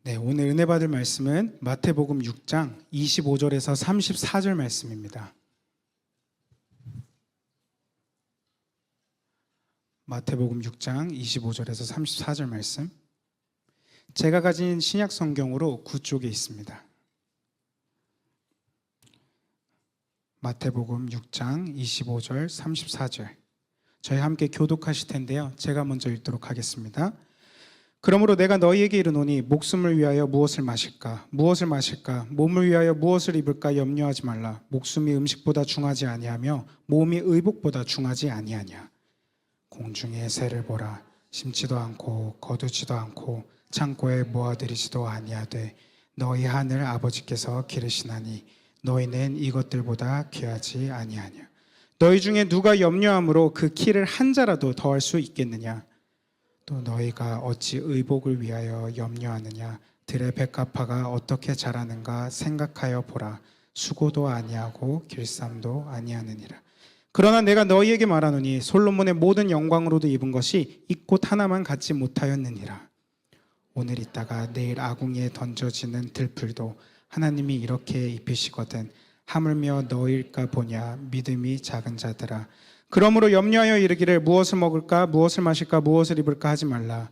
네, 오늘 은혜 받을 말씀은 마태복음 6장 25절에서 34절 말씀입니다. 마태복음 6장 25절에서 34절 말씀. 제가 가진 신약 성경으로 9쪽에 있습니다. 마태복음 6장 25절 34절. 저희 함께 교독하실 텐데요. 제가 먼저 읽도록 하겠습니다. 그러므로 내가 너희에게 이르노니 목숨을 위하여 무엇을 마실까 무엇을 마실까 몸을 위하여 무엇을 입을까 염려하지 말라. 목숨이 음식보다 중하지 아니하며 몸이 의복보다 중하지 아니하냐. 공중의 새를 보라. 심지도 않고 거두지도 않고 창고에 모아들이지도 아니하되 너희 하늘 아버지께서 기르시나니 너희는 이것들보다 귀하지 아니하냐. 너희 중에 누가 염려함으로 그 키를 한 자라도 더할 수 있겠느냐. 또 너희가 어찌 의복을 위하여 염려하느냐. 들의 백합화가 어떻게 자라는가 생각하여 보라. 수고도 아니하고 길쌈도 아니하느니라. 그러나 내가 너희에게 말하노니 솔로몬의 모든 영광으로도 입은 것이 이 꽃 하나만 갖지 못하였느니라. 오늘 있다가 내일 아궁이에 던져지는 들풀도 하나님이 이렇게 입히시거든 하물며 너희일까 보냐. 믿음이 작은 자들아. 그러므로 염려하여 이르기를 무엇을 먹을까 무엇을 마실까 무엇을 입을까 하지 말라.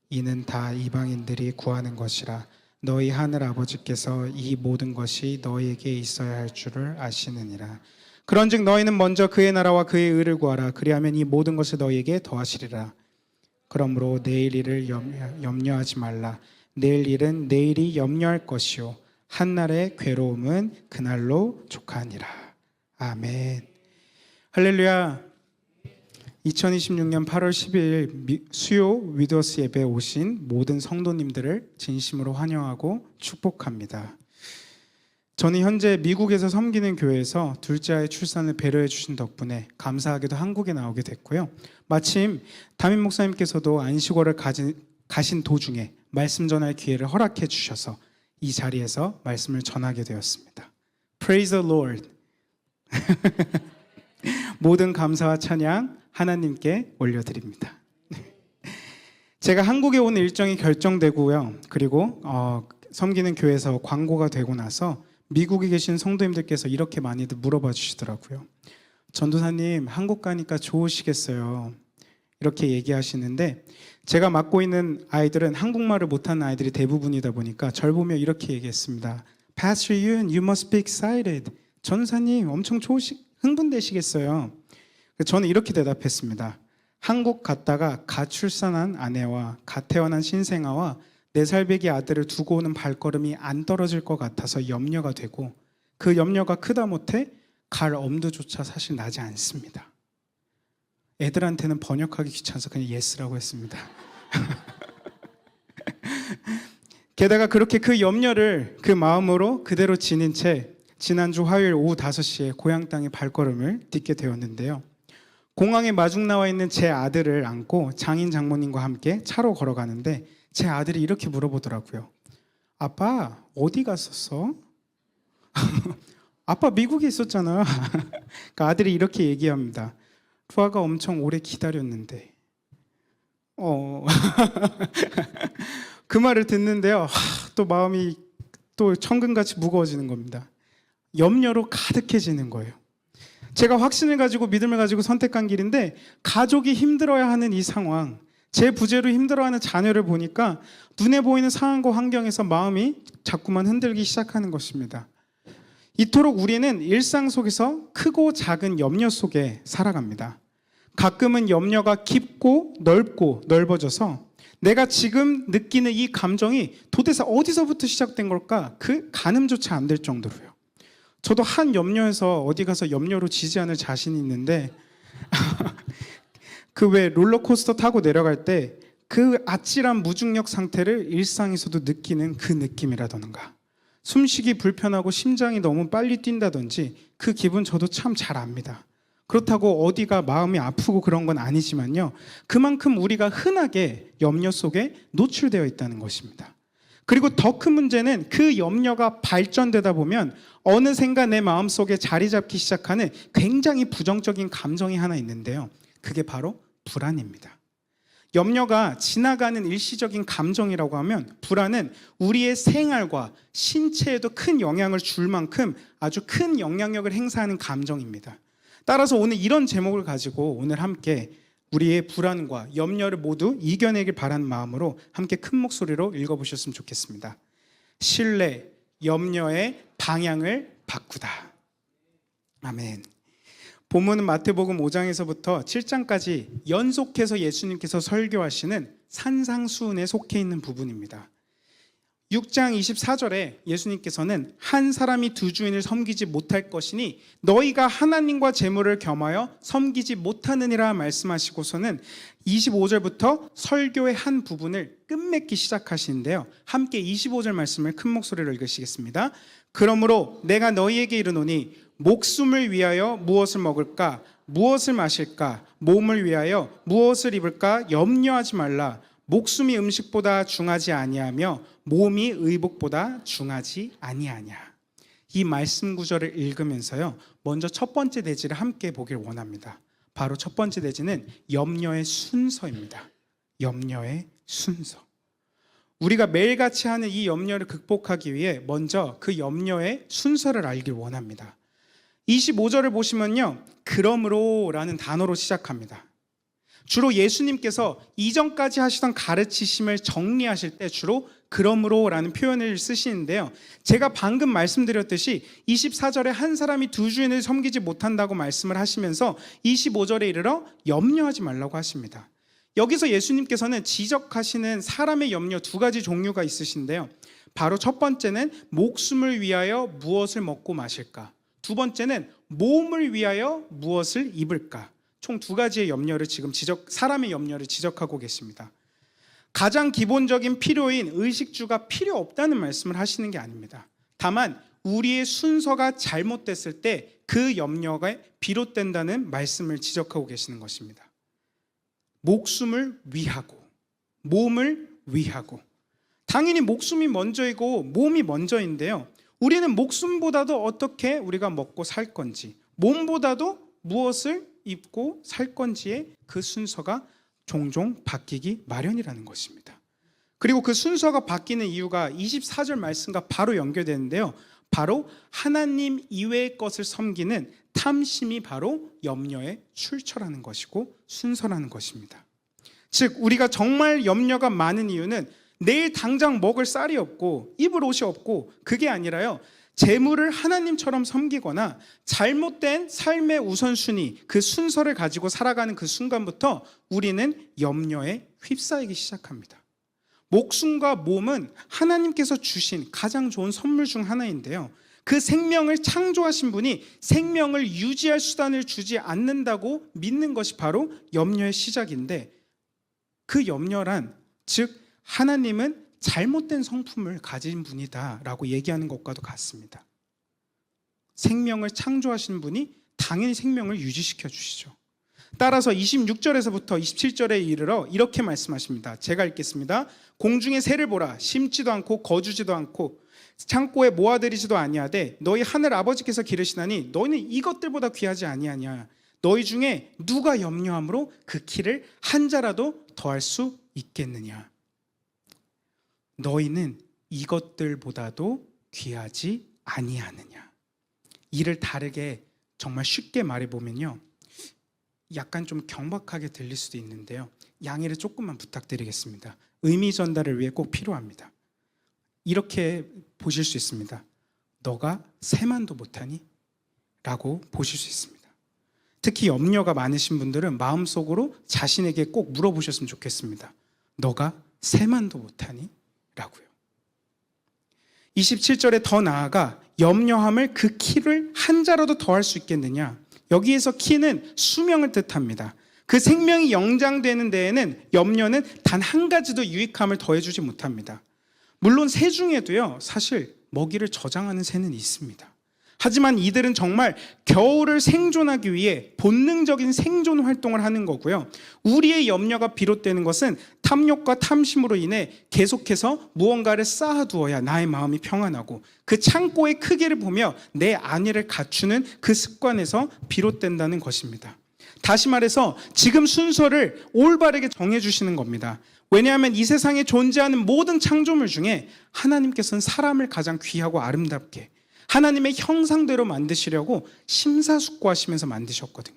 이는 다 이방인들이 구하는 것이라. 너희 하늘 아버지께서 이 모든 것이 너희에게 있어야 할 줄을 아시느니라. 그런즉 너희는 먼저 그의 나라와 그의 의를 구하라. 그리하면 이 모든 것을 너희에게 더하시리라. 그러므로 내일 일을 염려하지 말라. 내일 일은 내일이 염려할 것이요 한날의 괴로움은 그날로 족하니라. 아멘. 할렐루야. 2026년 8월 12일 수요 위더스 예배에 오신 모든 성도님들을 진심으로 환영하고 축복합니다. 저는 현재 미국에서 섬기는 교회에서 둘째 아이 출산을 배려해 주신 덕분에 감사하게도 한국에 나오게 됐고요. 마침 담임 목사님께서도 안식월을 가신 도중에 말씀 전할 기회를 허락해 주셔서 이 자리에서 말씀을 전하게 되었습니다. Praise the Lord. 모든 감사와 찬양 하나님께 올려드립니다. 제가 한국에 오는 일정이 결정되고요. 그리고 섬기는 교회에서 광고가 되고 나서 미국에 계신 성도님들께서 이렇게 많이들 물어봐 주시더라고요. 전도사님, 한국 가니까 좋으시겠어요? 이렇게 얘기하시는데 제가 맡고 있는 아이들은 한국말을 못하는 아이들이 대부분이다 보니까 절 보며 이렇게 얘기했습니다. Pastor Yoon, you must be excited. 전도사님, 엄청 흥분되시겠어요? 저는 이렇게 대답했습니다. 한국 갔다가 갓 출산한 아내와 갓 태어난 신생아와 4살배기 아들을 두고 오는 발걸음이 안 떨어질 것 같아서 염려가 되고 그 염려가 크다 못해 갈 엄두조차 사실 나지 않습니다. 애들한테는 번역하기 귀찮아서 그냥 예스라고 했습니다. 게다가 그렇게 그 염려를 그 마음으로 그대로 지닌 채 지난주 화요일 오후 5시에 고향 땅에 발걸음을 딛게 되었는데요. 공항에 마중 나와 있는 제 아들을 안고 장인 장모님과 함께 차로 걸어가는데 제 아들이 이렇게 물어보더라고요. 아빠 어디 갔었어? 아빠 미국에 있었잖아. 그 아들이 이렇게 얘기합니다. 루아가 엄청 오래 기다렸는데. 그 말을 듣는데요. 또 마음이 또 천근같이 무거워지는 겁니다. 염려로 가득해지는 거예요. 제가 확신을 가지고 믿음을 가지고 선택한 길인데 가족이 힘들어야 하는 이 상황, 제 부재로 힘들어하는 자녀를 보니까 눈에 보이는 상황과 환경에서 마음이 자꾸만 흔들기 시작하는 것입니다. 이토록 우리는 일상 속에서 크고 작은 염려 속에 살아갑니다. 가끔은 염려가 깊고 넓고 넓어져서 내가 지금 느끼는 이 감정이 도대체 어디서부터 시작된 걸까? 그 가늠조차 안 될 정도로요. 저도 한 염려에서 어디 가서 염려로 지지 않을 자신이 있는데 그 왜 롤러코스터 타고 내려갈 때 그 아찔한 무중력 상태를 일상에서도 느끼는 그 느낌이라던가 숨쉬기 불편하고 심장이 너무 빨리 뛴다든지 그 기분 저도 참 잘 압니다. 그렇다고 어디가 마음이 아프고 그런 건 아니지만요. 그만큼 우리가 흔하게 염려 속에 노출되어 있다는 것입니다. 그리고 더 큰 문제는 그 염려가 발전되다 보면 어느샌가 내 마음속에 자리 잡기 시작하는 굉장히 부정적인 감정이 하나 있는데요. 그게 바로 불안입니다. 염려가 지나가는 일시적인 감정이라고 하면 불안은 우리의 생활과 신체에도 큰 영향을 줄 만큼 아주 큰 영향력을 행사하는 감정입니다. 따라서 오늘 이런 제목을 가지고 오늘 함께 우리의 불안과 염려를 모두 이겨내길 바라는 마음으로 함께 큰 목소리로 읽어보셨으면 좋겠습니다. 신뢰, 염려의 방향을 바꾸다. 아멘. 본문은 마태복음 5장에서부터 7장까지 연속해서 예수님께서 설교하시는 산상수훈에 속해 있는 부분입니다. 6장 24절에 예수님께서는 한 사람이 두 주인을 섬기지 못할 것이니 너희가 하나님과 재물을 겸하여 섬기지 못하느니라 말씀하시고서는 25절부터 설교의 한 부분을 끝맺기 시작하시는데요. 함께 25절 말씀을 큰 목소리로 읽으시겠습니다. 그러므로 내가 너희에게 이르노니 목숨을 위하여 무엇을 먹을까 무엇을 마실까 몸을 위하여 무엇을 입을까 염려하지 말라. 목숨이 음식보다 중하지 아니하며 몸이 의복보다 중하지 아니하냐. 이 말씀 구절을 읽으면서요, 먼저 첫 번째 대지를 함께 보길 원합니다. 바로 첫 번째 대지는 염려의 순서입니다. 염려의 순서. 우리가 매일같이 하는 이 염려를 극복하기 위해 먼저 그 염려의 순서를 알길 원합니다. 25절을 보시면요, 그러므로 라는 단어로 시작합니다. 주로 예수님께서 이전까지 하시던 가르치심을 정리하실 때 주로 그러므로 라는 표현을 쓰시는데요, 제가 방금 말씀드렸듯이 24절에 한 사람이 두 주인을 섬기지 못한다고 말씀을 하시면서 25절에 이르러 염려하지 말라고 하십니다. 여기서 예수님께서는 지적하시는 사람의 염려 두 가지 종류가 있으신데요, 바로 첫 번째는 목숨을 위하여 무엇을 먹고 마실까, 두 번째는 몸을 위하여 무엇을 입을까. 총 두 가지의 염려를 지금 사람의 염려를 지적하고 계십니다. 가장 기본적인 필요인 의식주가 필요 없다는 말씀을 하시는 게 아닙니다. 다만 우리의 순서가 잘못됐을 때 그 염려가 비롯된다는 말씀을 지적하고 계시는 것입니다. 목숨을 위하고 몸을 위하고, 당연히 목숨이 먼저이고 몸이 먼저인데요, 우리는 목숨보다도 어떻게 우리가 먹고 살 건지, 몸보다도 무엇을 입고 살 건지의 그 순서가 종종 바뀌기 마련이라는 것입니다. 그리고 그 순서가 바뀌는 이유가 24절 말씀과 바로 연결되는데요, 바로 하나님 이외의 것을 섬기는 탐심이 바로 염려의 출처라는 것이고 순서라는 것입니다. 즉 우리가 정말 염려가 많은 이유는 내일 당장 먹을 쌀이 없고 입을 옷이 없고 그게 아니라요, 재물을 하나님처럼 섬기거나 잘못된 삶의 우선순위, 그 순서를 가지고 살아가는 그 순간부터 우리는 염려에 휩싸이기 시작합니다. 목숨과 몸은 하나님께서 주신 가장 좋은 선물 중 하나인데요, 그 생명을 창조하신 분이 생명을 유지할 수단을 주지 않는다고 믿는 것이 바로 염려의 시작인데, 그 염려란 즉 하나님은 잘못된 성품을 가진 분이다 라고 얘기하는 것과도 같습니다. 생명을 창조하신 분이 당연히 생명을 유지시켜 주시죠. 따라서 26절에서부터 27절에 이르러 이렇게 말씀하십니다. 제가 읽겠습니다. 공중의 새를 보라. 심지도 않고 거주지도 않고 창고에 모아들이지도 아니하되 너희 하늘 아버지께서 기르시나니 너희는 이것들보다 귀하지 아니하냐. 너희 중에 누가 염려함으로 그 키를 한 자라도 더할 수 있겠느냐. 너희는 이것들보다도 귀하지 아니하느냐. 이를 다르게 정말 쉽게 말해보면요, 약간 좀 경박하게 들릴 수도 있는데요, 양해를 조금만 부탁드리겠습니다. 의미 전달을 위해 꼭 필요합니다. 이렇게 보실 수 있습니다. 너가 세만도 못하니? 라고 보실 수 있습니다. 특히 염려가 많으신 분들은 마음속으로 자신에게 꼭 물어보셨으면 좋겠습니다. 너가 세만도 못하니? 라고요. 27절에 더 나아가 염려함을 그 키를 한 자라도 더할 수 있겠느냐. 여기에서 키는 수명을 뜻합니다. 그 생명이 영장되는 데에는 염려는 단 한 가지도 유익함을 더해주지 못합니다. 물론 새 중에도요, 사실 먹이를 저장하는 새는 있습니다. 하지만 이들은 정말 겨울을 생존하기 위해 본능적인 생존 활동을 하는 거고요, 우리의 염려가 비롯되는 것은 탐욕과 탐심으로 인해 계속해서 무언가를 쌓아두어야 나의 마음이 평안하고 그 창고의 크기를 보며 내 안위를 갖추는 그 습관에서 비롯된다는 것입니다. 다시 말해서 지금 순서를 올바르게 정해주시는 겁니다. 왜냐하면 이 세상에 존재하는 모든 창조물 중에 하나님께서는 사람을 가장 귀하고 아름답게 하나님의 형상대로 만드시려고 심사숙고하시면서 만드셨거든요.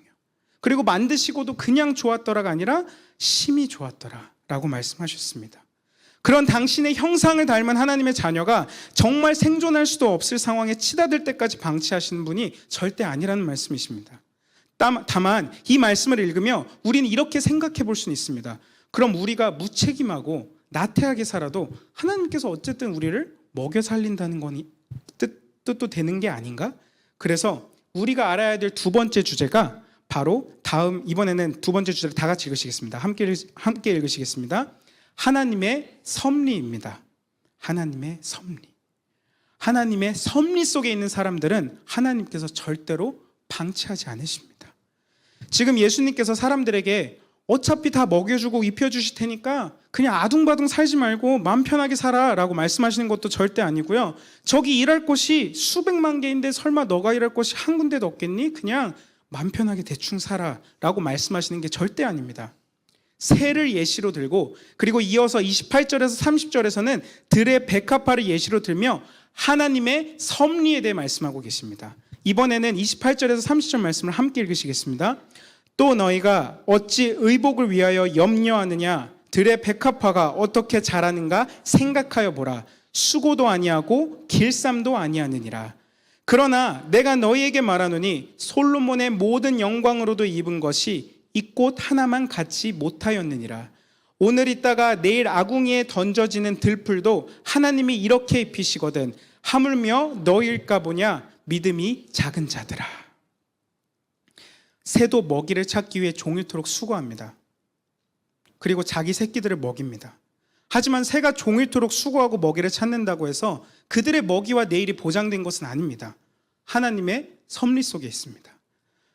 그리고 만드시고도 그냥 좋았더라가 아니라 심히 좋았더라라고 말씀하셨습니다. 그런 당신의 형상을 닮은 하나님의 자녀가 정말 생존할 수도 없을 상황에 치닫을 때까지 방치하시는 분이 절대 아니라는 말씀이십니다. 다만 이 말씀을 읽으며 우리는 이렇게 생각해 볼 수는 있습니다. 그럼 우리가 무책임하고 나태하게 살아도 하나님께서 어쨌든 우리를 먹여 살린다는 거니 뜻도 되는 게 아닌가? 그래서 우리가 알아야 될 두 번째 주제가 바로 이번에는 두 번째 주제를 다 같이 읽으시겠습니다. 함께 읽으시겠습니다. 하나님의 섭리입니다. 하나님의 섭리. 하나님의 섭리 속에 있는 사람들은 하나님께서 절대로 방치하지 않으십니다. 지금 예수님께서 사람들에게 어차피 다 먹여주고 입혀주실 테니까 그냥 아둥바둥 살지 말고 마음 편하게 살아 라고 말씀하시는 것도 절대 아니고요. 저기 일할 곳이 수백만 개인데 설마 너가 일할 곳이 한 군데도 없겠니? 그냥 마음 편하게 대충 살아 라고 말씀하시는 게 절대 아닙니다. 새를 예시로 들고 그리고 이어서 28절에서 30절에서는 들의 백합화를 예시로 들며 하나님의 섭리에 대해 말씀하고 계십니다. 이번에는 28절에서 30절 말씀을 함께 읽으시겠습니다. 또 너희가 어찌 의복을 위하여 염려하느냐? 들의 백합화가 어떻게 자라는가 생각하여 보라. 수고도 아니하고 길쌈도 아니하느니라. 그러나 내가 너희에게 말하노니 솔로몬의 모든 영광으로도 입은 것이 이 꽃 하나만 갖지 못하였느니라. 오늘 있다가 내일 아궁이에 던져지는 들풀도 하나님이 이렇게 입히시거든 하물며 너희일까 보냐 믿음이 작은 자들아. 새도 먹이를 찾기 위해 종일토록 수고합니다. 그리고 자기 새끼들을 먹입니다. 하지만 새가 종일토록 수고하고 먹이를 찾는다고 해서 그들의 먹이와 내일이 보장된 것은 아닙니다. 하나님의 섭리 속에 있습니다.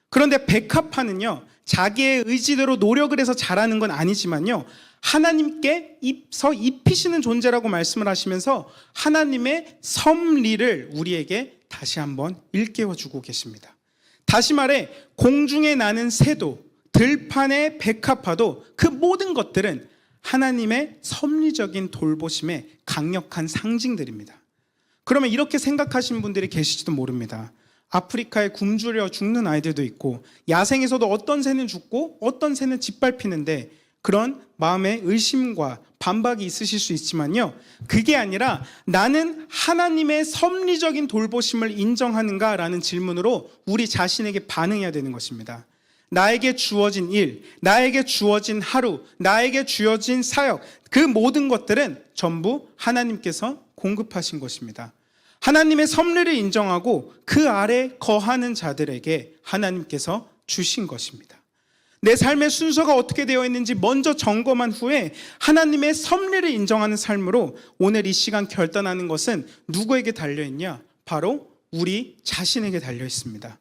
그런데 백합화는요, 자기의 의지대로 노력을 해서 자라는 건 아니지만요, 하나님께 입히시는 존재라고 말씀을 하시면서 하나님의 섭리를 우리에게 다시 한번 일깨워주고 계십니다. 다시 말해 공중에 나는 새도 들판의 백합화도 그 모든 것들은 하나님의 섭리적인 돌보심의 강력한 상징들입니다. 그러면 이렇게 생각하시는 분들이 계실지도 모릅니다. 아프리카에 굶주려 죽는 아이들도 있고 야생에서도 어떤 새는 죽고 어떤 새는 짓밟히는데 그런 마음의 의심과 반박이 있으실 수 있지만요, 그게 아니라 나는 하나님의 섭리적인 돌보심을 인정하는가라는 질문으로 우리 자신에게 반응해야 되는 것입니다. 나에게 주어진 일, 나에게 주어진 하루, 나에게 주어진 사역, 그 모든 것들은 전부 하나님께서 공급하신 것입니다. 하나님의 섭리를 인정하고 그 아래 거하는 자들에게 하나님께서 주신 것입니다. 내 삶의 순서가 어떻게 되어 있는지 먼저 점검한 후에 하나님의 섭리를 인정하는 삶으로 오늘 이 시간 결단하는 것은 누구에게 달려있냐? 바로 우리 자신에게 달려있습니다.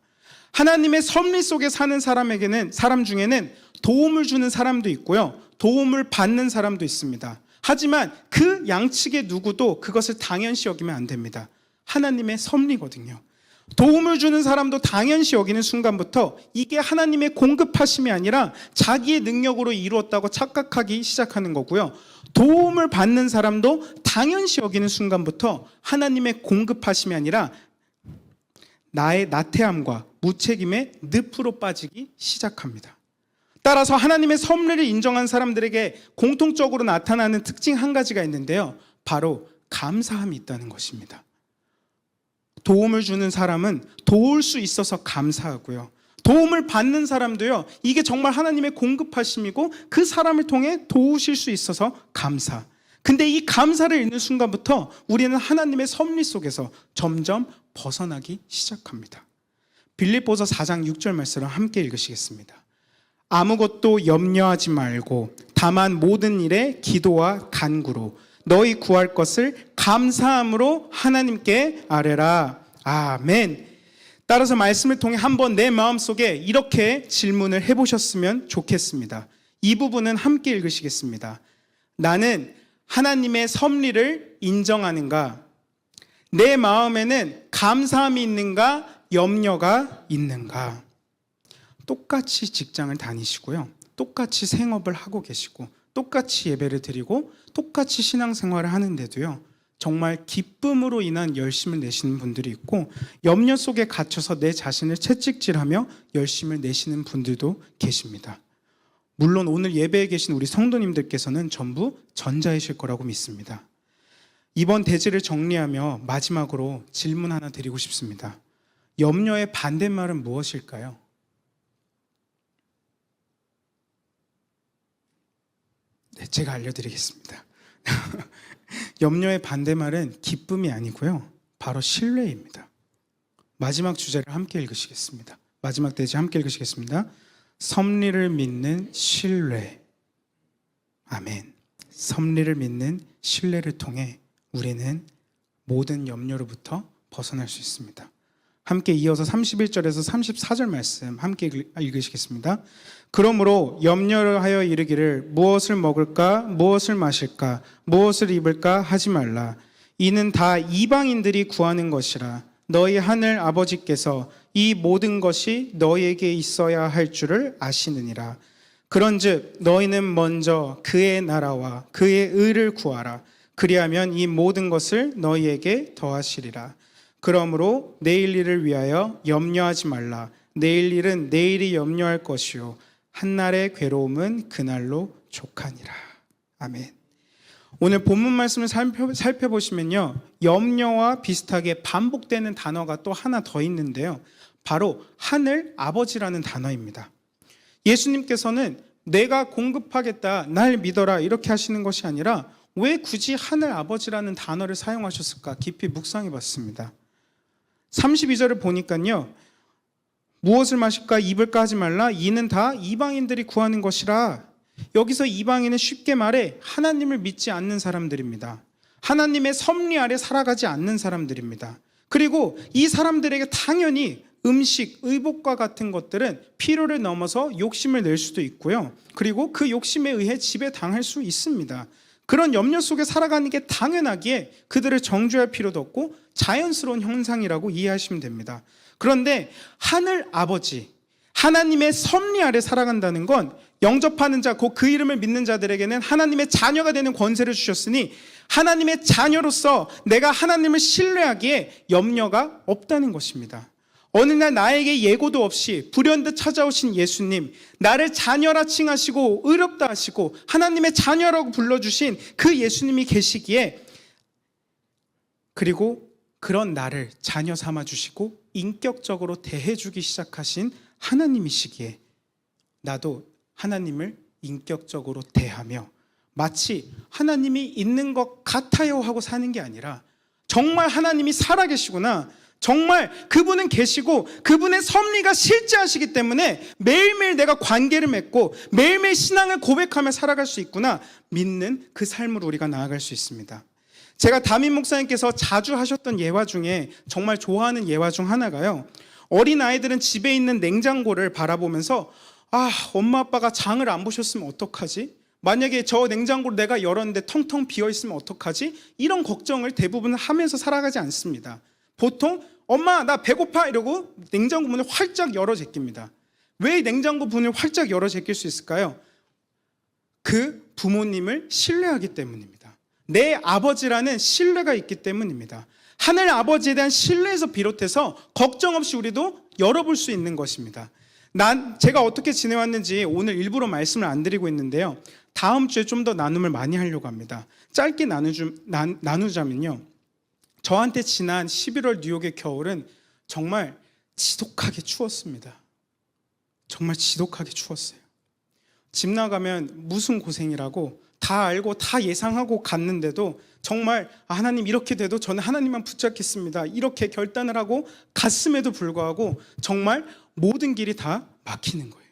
하나님의 섭리 속에 사는 사람 중에는 도움을 주는 사람도 있고요, 도움을 받는 사람도 있습니다. 하지만 그 양측의 누구도 그것을 당연시 여기면 안 됩니다. 하나님의 섭리거든요. 도움을 주는 사람도 당연시 여기는 순간부터 이게 하나님의 공급하심이 아니라 자기의 능력으로 이루었다고 착각하기 시작하는 거고요. 도움을 받는 사람도 당연시 여기는 순간부터 하나님의 공급하심이 아니라 나의 나태함과 무책임의 늪으로 빠지기 시작합니다. 따라서 하나님의 섭리를 인정한 사람들에게 공통적으로 나타나는 특징 한 가지가 있는데요, 바로 감사함이 있다는 것입니다. 도움을 주는 사람은 도울 수 있어서 감사하고요, 도움을 받는 사람도요, 이게 정말 하나님의 공급하심이고 그 사람을 통해 도우실 수 있어서 감사. 근데 이 감사를 잃는 순간부터 우리는 하나님의 섭리 속에서 점점 벗어나기 시작합니다. 빌립보서 4장 6절 말씀을 함께 읽으시겠습니다. 아무것도 염려하지 말고 다만 모든 일에 기도와 간구로 너희 구할 것을 감사함으로 하나님께 아뢰라. 아멘. 따라서 말씀을 통해 한번 내 마음속에 이렇게 질문을 해보셨으면 좋겠습니다. 이 부분은 함께 읽으시겠습니다. 나는 하나님의 섭리를 인정하는가? 내 마음에는 감사함이 있는가? 염려가 있는가? 똑같이 직장을 다니시고요, 똑같이 생업을 하고 계시고 똑같이 예배를 드리고 똑같이 신앙생활을 하는데도요, 정말 기쁨으로 인한 열심을 내시는 분들이 있고 염려 속에 갇혀서 내 자신을 채찍질하며 열심을 내시는 분들도 계십니다. 물론 오늘 예배에 계신 우리 성도님들께서는 전부 전자이실 거라고 믿습니다. 이번 대지를 정리하며 마지막으로 질문 하나 드리고 싶습니다. 염려의 반대말은 무엇일까요? 네, 제가 알려드리겠습니다. 염려의 반대말은 기쁨이 아니고요, 바로 신뢰입니다. 마지막 주제를 함께 읽으시겠습니다. 마지막 대지 함께 읽으시겠습니다. 섭리를 믿는 신뢰. 아멘. 섭리를 믿는 신뢰를 통해 우리는 모든 염려로부터 벗어날 수 있습니다. 함께 이어서 31절에서 34절 말씀 함께 읽으시겠습니다. 그러므로 염려를 하여 이르기를 무엇을 먹을까 무엇을 마실까 무엇을 입을까 하지 말라. 이는 다 이방인들이 구하는 것이라. 너희 하늘 아버지께서 이 모든 것이 너희에게 있어야 할 줄을 아시느니라. 그런즉 너희는 먼저 그의 나라와 그의 의를 구하라. 그리하면 이 모든 것을 너희에게 더하시리라. 그러므로 내일 일을 위하여 염려하지 말라. 내일 일은 내일이 염려할 것이요 한날의 괴로움은 그날로 족하니라. 아멘. 오늘 본문 말씀을 살펴보시면요, 염려와 비슷하게 반복되는 단어가 또 하나 더 있는데요, 바로 하늘 아버지라는 단어입니다. 예수님께서는 내가 공급하겠다, 날 믿어라 이렇게 하시는 것이 아니라 왜 굳이 하늘 아버지라는 단어를 사용하셨을까 깊이 묵상해 봤습니다. 32절을 보니까요, 무엇을 마실까 입을까 하지 말라. 이는 다 이방인들이 구하는 것이라. 여기서 이방인은 쉽게 말해 하나님을 믿지 않는 사람들입니다. 하나님의 섭리 아래 살아가지 않는 사람들입니다. 그리고 이 사람들에게 당연히 음식, 의복과 같은 것들은 필요를 넘어서 욕심을 낼 수도 있고요, 그리고 그 욕심에 의해 지배당할 수 있습니다. 그런 염려 속에 살아가는 게 당연하기에 그들을 정죄할 필요도 없고 자연스러운 현상이라고 이해하시면 됩니다. 그런데 하늘 아버지, 하나님의 섭리 아래 살아간다는 건 영접하는 자, 곧 그 이름을 믿는 자들에게는 하나님의 자녀가 되는 권세를 주셨으니 하나님의 자녀로서 내가 하나님을 신뢰하기에 염려가 없다는 것입니다. 어느 날 나에게 예고도 없이 불현듯 찾아오신 예수님, 나를 자녀라 칭하시고 의롭다 하시고 하나님의 자녀라고 불러주신 그 예수님이 계시기에, 그리고 그런 나를 자녀 삼아주시고 인격적으로 대해주기 시작하신 하나님이시기에 나도 하나님을 인격적으로 대하며 마치 하나님이 있는 것 같아요 하고 사는 게 아니라 정말 하나님이 살아계시구나, 정말 그분은 계시고 그분의 섭리가 실제하시기 때문에 매일매일 내가 관계를 맺고 매일매일 신앙을 고백하며 살아갈 수 있구나 믿는 그 삶으로 우리가 나아갈 수 있습니다. 제가 담임 목사님께서 자주 하셨던 예화 중에 정말 좋아하는 예화 중 하나가요, 어린 아이들은 집에 있는 냉장고를 바라보면서 엄마 아빠가 장을 안 보셨으면 어떡하지? 만약에 저 냉장고를 내가 열었는데 텅텅 비어있으면 어떡하지? 이런 걱정을 대부분 하면서 살아가지 않습니다. 보통 엄마 나 배고파 이러고 냉장고 문을 활짝 열어 제낍니다. 왜 냉장고 문을 활짝 열어 제낄 수 있을까요? 그 부모님을 신뢰하기 때문입니다. 내 아버지라는 신뢰가 있기 때문입니다. 하늘 아버지에 대한 신뢰에서 비롯해서 걱정 없이 우리도 열어볼 수 있는 것입니다. 제가 어떻게 지내왔는지 오늘 일부러 말씀을 안 드리고 있는데요, 다음 주에 좀 더 나눔을 많이 하려고 합니다. 짧게 나누자면요, 저한테 지난 11월 뉴욕의 겨울은 정말 지독하게 추웠습니다. 정말 지독하게 추웠어요. 집 나가면 무슨 고생이라고 다 알고 다 예상하고 갔는데도 정말 하나님 이렇게 돼도 저는 하나님만 붙잡겠습니다 이렇게 결단을 하고 갔음에도 불구하고 정말 모든 길이 다 막히는 거예요.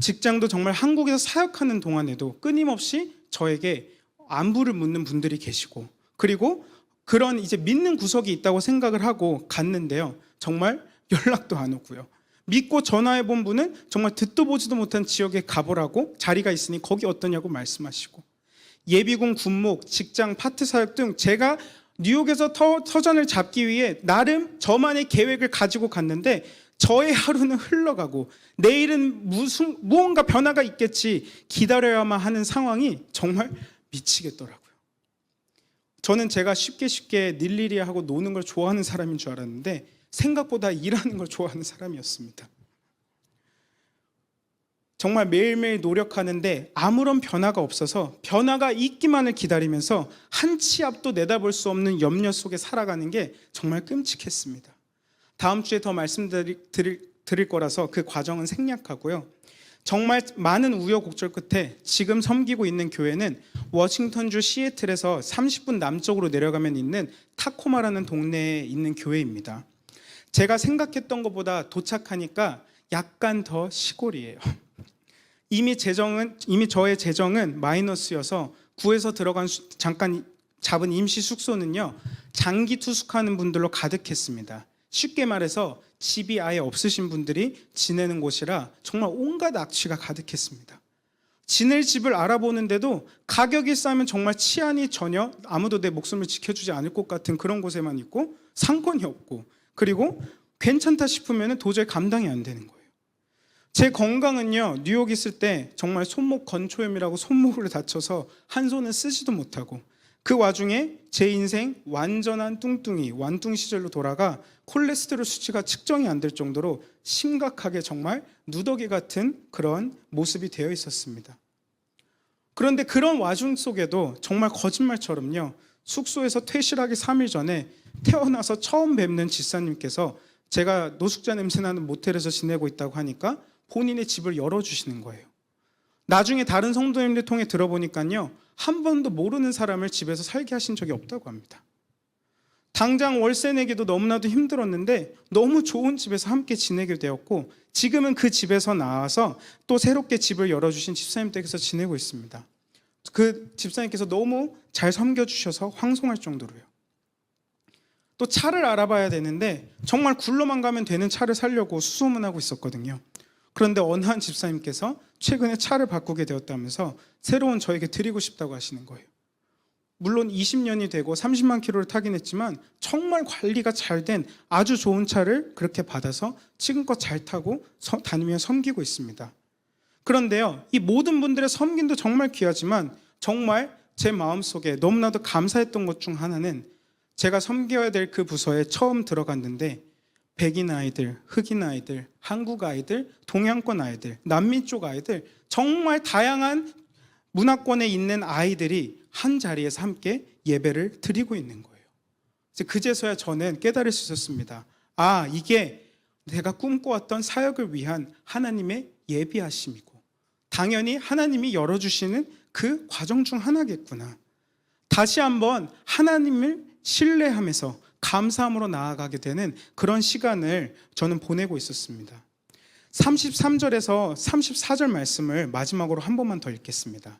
직장도 정말 한국에서 사역하는 동안에도 끊임없이 저에게 안부를 묻는 분들이 계시고, 그리고 그런 이제 믿는 구석이 있다고 생각을 하고 갔는데요, 정말 연락도 안 오고요. 믿고 전화해 본 분은 정말 듣도 보지도 못한 지역에 가보라고 자리가 있으니 거기 어떠냐고 말씀하시고, 예비군 군목, 직장, 파트 사역 등 제가 뉴욕에서 터전을 잡기 위해 나름 저만의 계획을 가지고 갔는데 저의 하루는 흘러가고 내일은 무언가 변화가 있겠지 기다려야만 하는 상황이 정말 미치겠더라고요. 저는 제가 쉽게 일일이 하고 노는 걸 좋아하는 사람인 줄 알았는데 생각보다 일하는 걸 좋아하는 사람이었습니다. 정말 매일매일 노력하는데 아무런 변화가 없어서 변화가 있기만을 기다리면서 한 치 앞도 내다볼 수 없는 염려 속에 살아가는 게 정말 끔찍했습니다. 다음 주에 더 말씀드릴 거라서 그 과정은 생략하고요. 정말 많은 우여곡절 끝에 지금 섬기고 있는 교회는 워싱턴주 시애틀에서 30분 남쪽으로 내려가면 있는 타코마라는 동네에 있는 교회입니다. 제가 생각했던 것보다 도착하니까 약간 더 시골이에요. 이미 저의 재정은 마이너스여서 구해서 들어간 잠깐 잡은 임시 숙소는요, 장기 투숙하는 분들로 가득했습니다. 쉽게 말해서 집이 아예 없으신 분들이 지내는 곳이라 정말 온갖 악취가 가득했습니다. 지낼 집을 알아보는데도 가격이 싸면 정말 치안이 전혀 아무도 내 목숨을 지켜주지 않을 것 같은 그런 곳에만 있고 상권이 없고 그리고 괜찮다 싶으면 도저히 감당이 안 되는 거예요. 제 건강은요, 뉴욕 있을 때 정말 손목 건초염이라고 손목을 다쳐서 한 손은 쓰지도 못하고 그 와중에 제 인생 완전한 뚱뚱이 완뚱 시절로 돌아가 콜레스테롤 수치가 측정이 안 될 정도로 심각하게 정말 누더기 같은 그런 모습이 되어 있었습니다. 그런데 그런 와중 속에도 정말 거짓말처럼요, 숙소에서 퇴실하기 3일 전에 태어나서 처음 뵙는 집사님께서 제가 노숙자 냄새나는 모텔에서 지내고 있다고 하니까 본인의 집을 열어주시는 거예요. 나중에 다른 성도님들 통해 들어보니까요, 한 번도 모르는 사람을 집에서 살게 하신 적이 없다고 합니다. 당장 월세 내기도 너무나도 힘들었는데 너무 좋은 집에서 함께 지내게 되었고 지금은 그 집에서 나와서 또 새롭게 집을 열어주신 집사님 댁에서 지내고 있습니다. 그 집사님께서 너무 잘 섬겨주셔서 황송할 정도로요. 또 차를 알아봐야 되는데 정말 굴러만 가면 되는 차를 사려고 수소문하고 있었거든요. 그런데 어느 한 집사님께서 최근에 차를 바꾸게 되었다면서 새로운 저에게 드리고 싶다고 하시는 거예요. 물론 20년이 되고 30만 킬로를 타긴 했지만 정말 관리가 잘 된 아주 좋은 차를 그렇게 받아서 지금껏 잘 타고 다니며 섬기고 있습니다. 그런데요, 이 모든 분들의 섬김도 정말 귀하지만 정말 제 마음속에 너무나도 감사했던 것 중 하나는 제가 섬겨야 될 그 부서에 처음 들어갔는데 백인 아이들, 흑인 아이들, 한국 아이들, 동양권 아이들, 남미 쪽 아이들 정말 다양한 문화권에 있는 아이들이 한 자리에서 함께 예배를 드리고 있는 거예요. 그제서야 저는 깨달을 수 있었습니다. 아, 이게 내가 꿈꿔왔던 사역을 위한 하나님의 예비하심이고 당연히 하나님이 열어주시는 그 과정 중 하나겠구나. 다시 한번 하나님을 신뢰하면서 감사함으로 나아가게 되는 그런 시간을 저는 보내고 있었습니다. 33절에서 34절 말씀을 마지막으로 한 번만 더 읽겠습니다.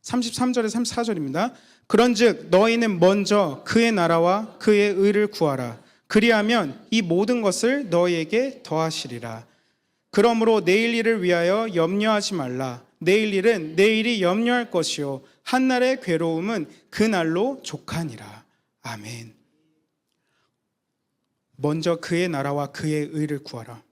33절에 34절입니다. 그런즉 너희는 먼저 그의 나라와 그의 의를 구하라. 그리하면 이 모든 것을 너희에게 더하시리라. 그러므로 내일 일을 위하여 염려하지 말라. 내일 일은 내일이 염려할 것이요 한날의 괴로움은 그날로 족하니라. 아멘. 먼저 그의 나라와 그의 의를 구하라.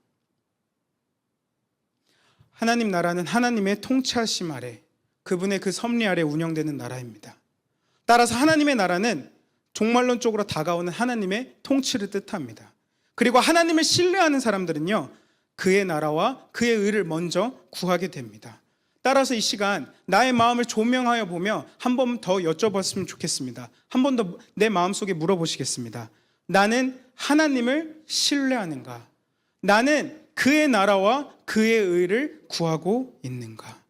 하나님 나라는 하나님의 통치하심 아래, 그분의 그 섭리 아래 운영되는 나라입니다. 따라서 하나님의 나라는 종말론적으로 다가오는 하나님의 통치를 뜻합니다. 그리고 하나님을 신뢰하는 사람들은요, 그의 나라와 그의 의를 먼저 구하게 됩니다. 따라서 이 시간 나의 마음을 조명하여 보며 한 번 더 여쭤봤으면 좋겠습니다. 한 번 더 내 마음속에 물어보시겠습니다. 나는 하나님을 신뢰하는가? 나는 그의 나라와 그의 의를 구하고 있는가?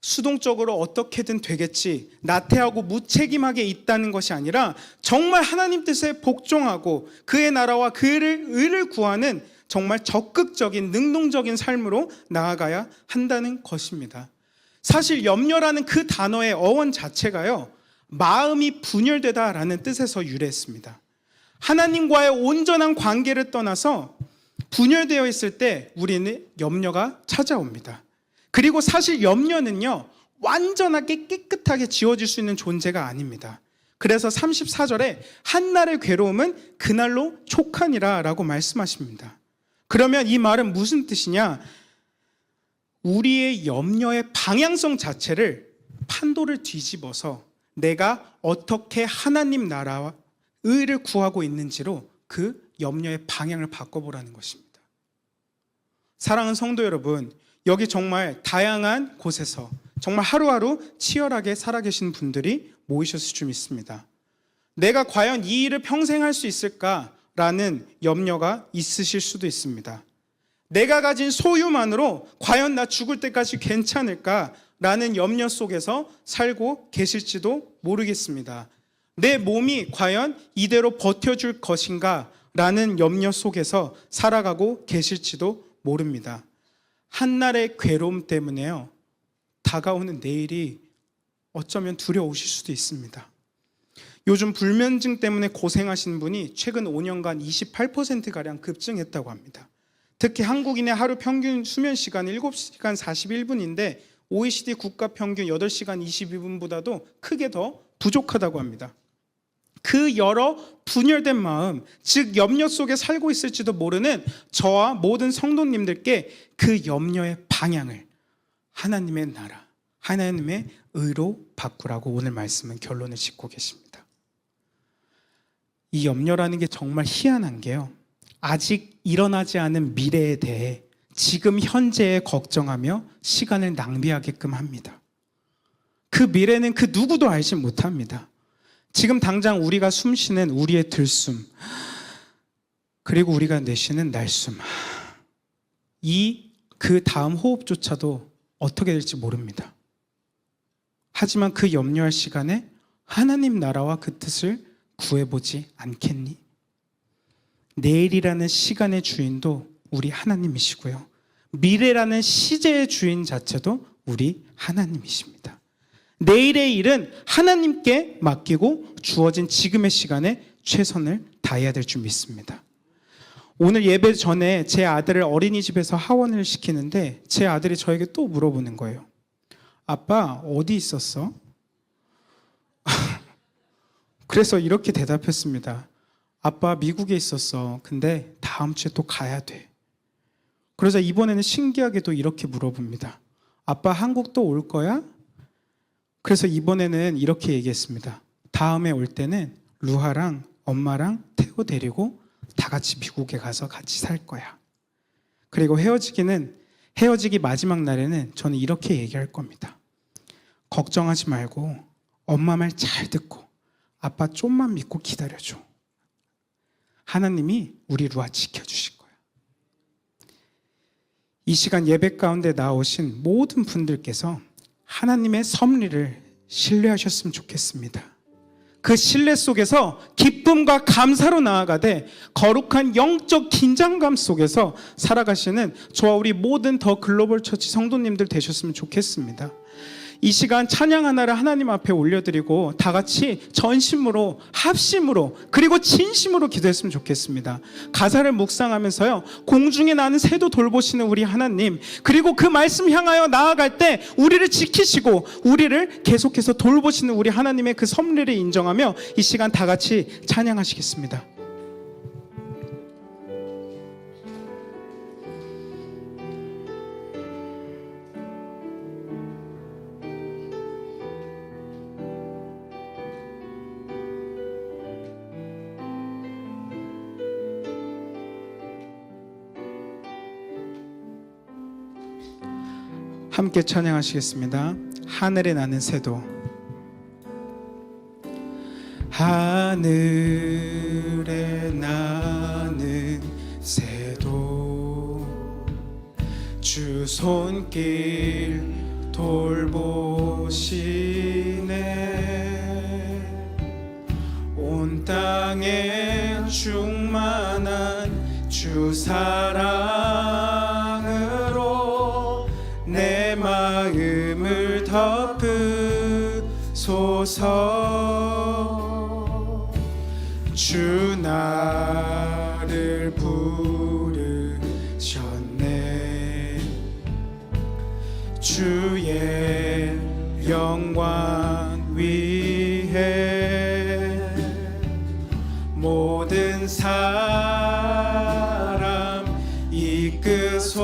수동적으로 어떻게든 되겠지, 나태하고 무책임하게 있다는 것이 아니라 정말 하나님 뜻에 복종하고 그의 나라와 그의 의를 구하는 정말 적극적인 능동적인 삶으로 나아가야 한다는 것입니다. 사실 염려라는 그 단어의 어원 자체가요, 마음이 분열되다라는 뜻에서 유래했습니다. 하나님과의 온전한 관계를 떠나서 분열되어 있을 때 우리는 염려가 찾아옵니다. 그리고 사실 염려는요, 완전하게 깨끗하게 지워질 수 있는 존재가 아닙니다. 그래서 34절에 한날의 괴로움은 그날로 촉하니라 라고 말씀하십니다. 그러면 이 말은 무슨 뜻이냐? 우리의 염려의 방향성 자체를 판도를 뒤집어서 내가 어떻게 하나님 나라와 의를 구하고 있는지로 그 염려의 방향을 바꿔보라는 것입니다. 사랑하는 성도 여러분, 여기 정말 다양한 곳에서 정말 하루하루 치열하게 살아계신 분들이 모이셨을 줄 믿습니다. 내가 과연 이 일을 평생 할 수 있을까라는 염려가 있으실 수도 있습니다. 내가 가진 소유만으로 과연 나 죽을 때까지 괜찮을까라는 염려 속에서 살고 계실지도 모르겠습니다. 내 몸이 과연 이대로 버텨줄 것인가라는 염려 속에서 살아가고 계실지도 모릅니다. 한날의 괴로움 때문에요, 다가오는 내일이 어쩌면 두려우실 수도 있습니다. 요즘 불면증 때문에 고생하신 분이 최근 5년간 28%가량 급증했다고 합니다. 특히 한국인의 하루 평균 수면 시간은 7시간 41분인데 OECD 국가 평균 8시간 22분보다도 크게 더 부족하다고 합니다. 그 여러 분열된 마음, 즉 염려 속에 살고 있을지도 모르는 저와 모든 성도님들께 그 염려의 방향을 하나님의 나라, 하나님의 의로 바꾸라고 오늘 말씀은 결론을 짓고 계십니다. 이 염려라는 게 정말 희한한 게요, 아직 일어나지 않은 미래에 대해 지금 현재에 걱정하며 시간을 낭비하게끔 합니다. 그 미래는 그 누구도 알지 못합니다. 지금 당장 우리가 숨쉬는 우리의 들숨, 그리고 우리가 내쉬는 날숨, 그 다음 호흡조차도 어떻게 될지 모릅니다. 하지만 그 염려할 시간에 하나님 나라와 그 뜻을 구해보지 않겠니? 내일이라는 시간의 주인도 우리 하나님이시고요, 미래라는 시제의 주인 자체도 우리 하나님이십니다. 내일의 일은 하나님께 맡기고 주어진 지금의 시간에 최선을 다해야 될 줄 믿습니다. 오늘 예배 전에 제 아들을 어린이집에서 하원을 시키는데 제 아들이 저에게 또 물어보는 거예요. 아빠, 어디 있었어? 그래서 이렇게 대답했습니다. 아빠, 미국에 있었어. 근데 다음 주에 또 가야 돼. 그러자 이번에는 신기하게도 이렇게 물어봅니다. 아빠, 한국 또 올 거야? 그래서 이번에는 이렇게 얘기했습니다. 다음에 올 때는 루하랑 엄마랑 태호 데리고 다 같이 미국에 가서 같이 살 거야. 그리고 헤어지기 마지막 날에는 저는 이렇게 얘기할 겁니다. 걱정하지 말고 엄마 말 잘 듣고 아빠 좀만 믿고 기다려줘. 하나님이 우리 루아 지켜주실 거야. 이 시간 예배 가운데 나오신 모든 분들께서 하나님의 섭리를 신뢰하셨으면 좋겠습니다. 그 신뢰 속에서 기쁨과 감사로 나아가되 거룩한 영적 긴장감 속에서 살아가시는 저와 우리 모든 더 글로벌 처치 성도님들 되셨으면 좋겠습니다. 이 시간 찬양 하나를 하나님 앞에 올려드리고 다 같이 전심으로, 합심으로, 그리고 진심으로 기도했으면 좋겠습니다. 가사를 묵상하면서요, 공중에 나는 새도 돌보시는 우리 하나님, 그리고 그 말씀 향하여 나아갈 때 우리를 지키시고 우리를 계속해서 돌보시는 우리 하나님의 그 섭리를 인정하며 이 시간 다 같이 찬양하시겠습니다. 함께 찬양하시겠습니다. 하늘에 나는 새도. 하늘에 나는 새도 주 손길 돌보시네. 온 땅에 충만한 주 사랑으로 내 마음을 덮으소서. 주 나를 부르셨네. 주의 영광 위해 모든 사람 이끄소서.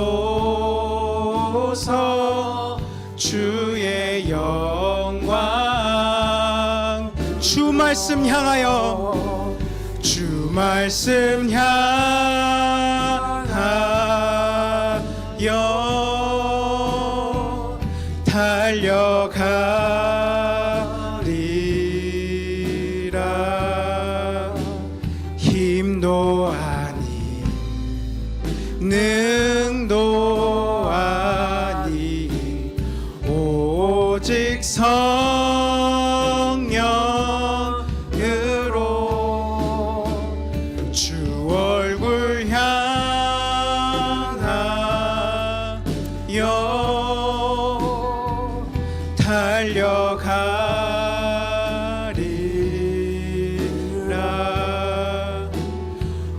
주의 영광 주 말씀 향하여 주 말씀 향하여 달려가리라. 힘도 아니 능도 아니 오직 성령으로 주 얼굴 향하여 달려가리라.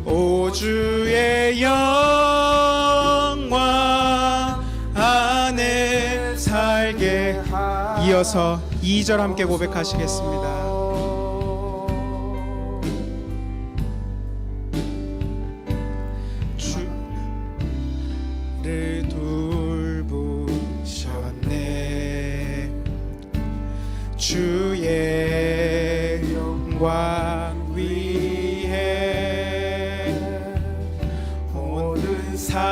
오 주의 영광 안에 살게. 이어서 2절 함께 고백하시겠습니다. 주를 돌보셨네. 주의 영광 위에 모든 사랑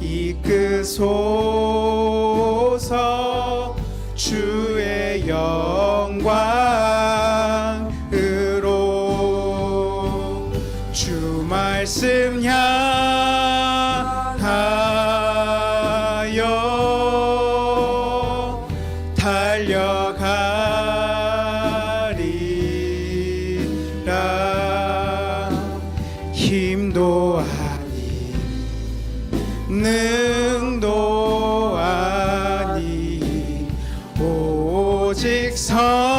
이끄소서. 주의 영광으로 주 말씀 향하여 달려가리라. 힘도 아니 능도 아니 오직 성령으로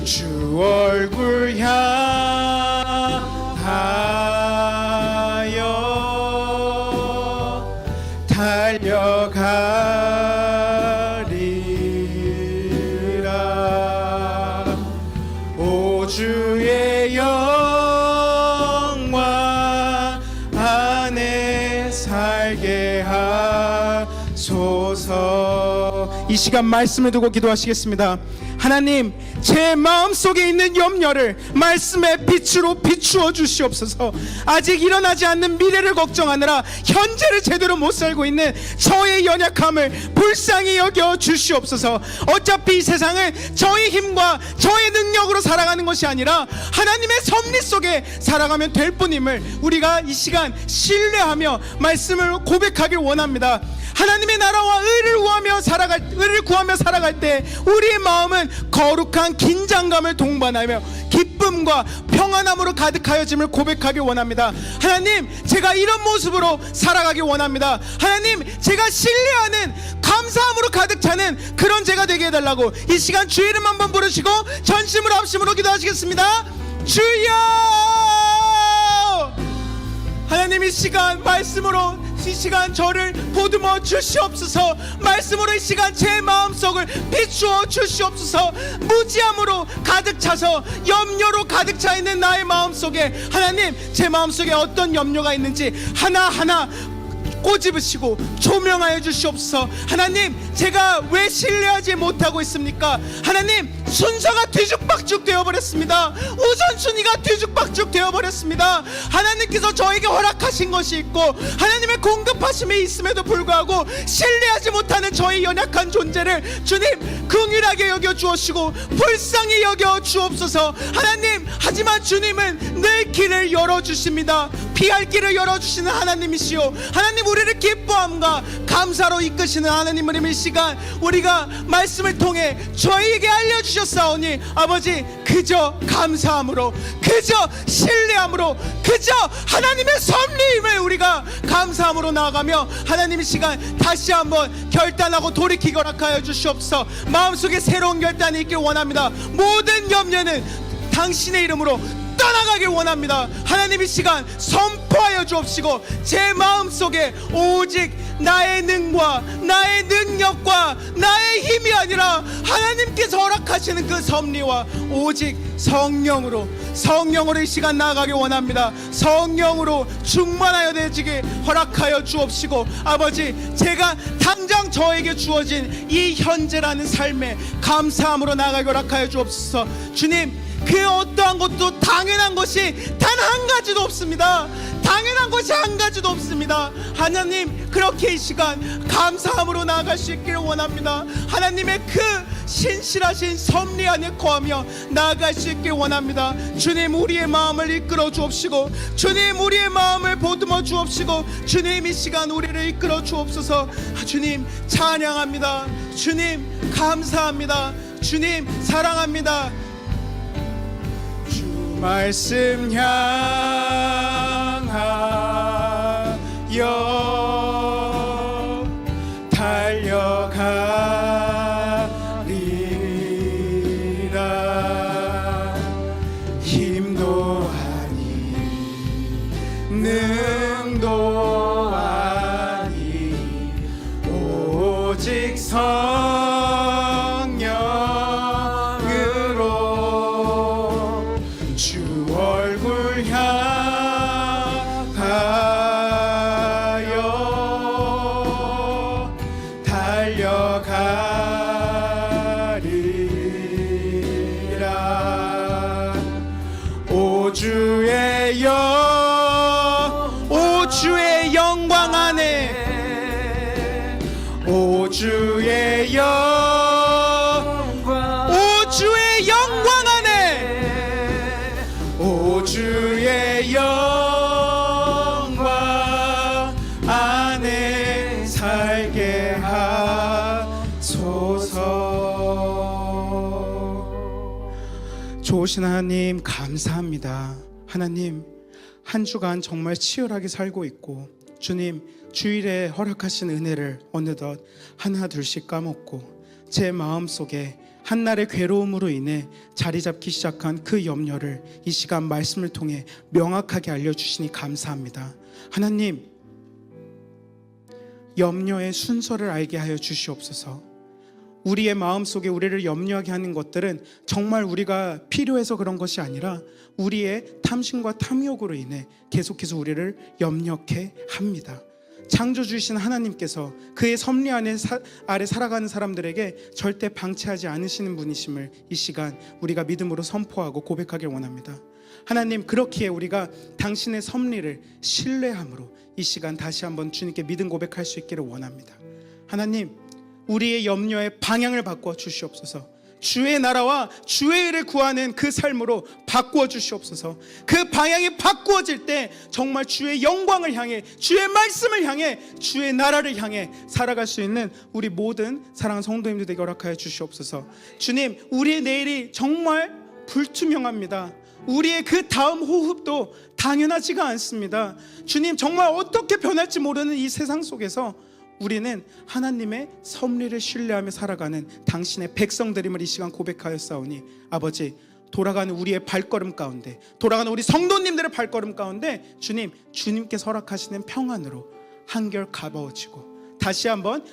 주 얼굴 향하여 달려가리라. 오 주의 영광 안에 살게 하소서. 이 시간 말씀을 두고 기도하시겠습니다. 하나님, 제 마음속에 있는 염려를 말씀의 빛으로 비추어 주시옵소서. 아직 일어나지 않는 미래를 걱정하느라 현재를 제대로 못 살고 있는 저의 연약함을 불쌍히 여겨 주시옵소서. 어차피 이 세상은 저의 힘과 저의 능력으로 살아가는 것이 아니라 하나님의 섭리 속에 살아가면 될 뿐임을 우리가 이 시간 신뢰하며 말씀을 고백하길 원합니다. 하나님의 나라와 의를 구하며 살아갈 때 우리의 마음은 거룩한 긴장감을 동반하며 기쁨과 평안함으로 가득하여짐을 고백하길 원합니다. 하나님, 제가 이런 모습으로 살아가길 원합니다. 하나님, 제가 신뢰하는 감사함으로 가득 차는 그런 제가 되게 해달라고 이 시간 주의 이름 한번 부르시고 전심으로 합심으로 기도하시겠습니다. 주여! 하나님, 이 시간 말씀으로 이 시간 저를 보듬어 주시옵소서. 말씀으로 이 시간 제 마음속을 비추어 주시옵소서. 무지함으로 가득 차서 염려로 가득 차 있는 나의 마음속에 하나님, 제 마음속에 어떤 염려가 있는지 하나하나 꼬집으시고 조명하여 주시옵소서. 하나님, 제가 왜 신뢰하지 못하고 있습니까? 하나님, 순서가 뒤죽박죽 되어버렸습니다. 우선순위가 뒤죽박죽 되어버렸습니다. 하나님께서 저에게 허락하신 것이 있고 하나님의 공급하심이 있음에도 불구하고 신뢰하지 못하는 저의 연약한 존재를 주님 긍휼하게 여겨 주옵시고 불쌍히 여겨 주옵소서. 하나님, 하지만 주님은 늘 길을 열어주십니다. 피할 길을 열어주시는 하나님이시오. 하나님, 우리를 기뻐함과 감사로 이끄시는 하나님을 이 시간 우리가 말씀을 통해 저희에게 알려주셨사오니 아버지, 그저 감사함으로, 그저 신뢰함으로, 그저 하나님의 섭리임을 우리가 감사함으로 나아가며 하나님, 이 시간 다시 한번 결단하고 돌이키게 허락하여 주시옵소서. 마음속에 새로운 결단이 있길 원합니다. 모든 염려는 당신의 이름으로 떠나가길 원합니다. 하나님 이 시간 선포하여 주옵시고 제 마음속에 오직 나의 능과 나의 능력과 나의 힘이 아니라 하나님께서 허락하시는 그 섭리와 오직 성령으로 이 시간 나아가길 원합니다. 성령으로 충만하여 되지게 허락하여 주옵시고 아버지, 제가 당장 저에게 주어진 이 현재라는 삶에 감사함으로 나아가게 허락하여 주옵소서. 주님, 그 어떠한 것도 당연한 것이 단 한 가지도 없습니다. 당연한 것이 한 가지도 없습니다. 하나님, 그렇게 이 시간 감사함으로 나아갈 수 있기를 원합니다. 하나님의 그 신실하신 섭리 안에 거하며 나아갈 수 있길 원합니다. 주님, 우리의 마음을 이끌어 주옵시고 주님, 우리의 마음을 보듬어 주옵시고 주님, 이 시간 우리를 이끌어 주옵소서. 주님, 찬양합니다. 주님, 감사합니다. 주님, 사랑합니다. 말씀 향하여 달려가리라. 힘도 아니 능도 아니 오직 주 얼굴 향하여 달려가리라. 오 주의 영광 안에 오 주의 주의 영광 안에 살게 하소서. 좋으신 하나님, 감사합니다. 하나님, 한 주간 정말 치열하게 살고 있고 주님, 주일에 허락하신 은혜를 어느덧 하나 둘씩 까먹고 제 마음속에 한날의 괴로움으로 인해 자리 잡기 시작한 그 염려를 이 시간 말씀을 통해 명확하게 알려주시니 감사합니다. 하나님, 염려의 순서를 알게 하여 주시옵소서. 우리의 마음속에 우리를 염려하게 하는 것들은 정말 우리가 필요해서 그런 것이 아니라 우리의 탐심과 탐욕으로 인해 계속해서 우리를 염려케 합니다. 창조주이신 하나님께서 그의 섭리 아래 살아가는 사람들에게 절대 방치하지 않으시는 분이심을 이 시간 우리가 믿음으로 선포하고 고백하길 원합니다. 하나님, 그렇기에 우리가 당신의 섭리를 신뢰함으로 이 시간 다시 한번 주님께 믿음 고백할 수 있기를 원합니다. 하나님, 우리의 염려의 방향을 바꾸어 주시옵소서. 주의 나라와 주의 일을 구하는 그 삶으로 바꾸어 주시옵소서. 그 방향이 바꾸어질 때 정말 주의 영광을 향해, 주의 말씀을 향해, 주의 나라를 향해 살아갈 수 있는 우리 모든 사랑하는 성도님들 되게 허락하여 주시옵소서. 주님, 우리의 내일이 정말 불투명합니다. 우리의 그 다음 호흡도 당연하지가 않습니다. 주님, 정말 어떻게 변할지 모르는 이 세상 속에서 우리는 하나님의 섭리를 신뢰하며 살아가는 당신의 백성들임을 이 시간 고백하였사오니 아버지, 돌아가는 우리의 발걸음 가운데, 돌아가는 우리 성도님들의 발걸음 가운데 주님, 주님께서 허락하시는 평안으로 한결 가벼워지고 다시 한번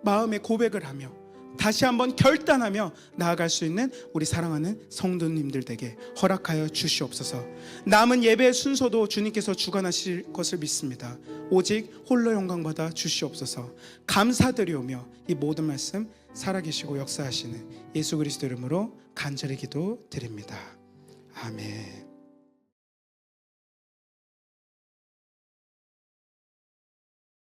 마음의 고백을 하며 다시 한번 결단하며 나아갈 수 있는 우리 사랑하는 성도님들에게 허락하여 주시옵소서. 남은 예배의 순서도 주님께서 주관하실 것을 믿습니다. 오직 홀로 영광받아 주시옵소서. 감사드리오며 이 모든 말씀 살아계시고 역사하시는 예수 그리스도 이름으로 간절히 기도드립니다. 아멘.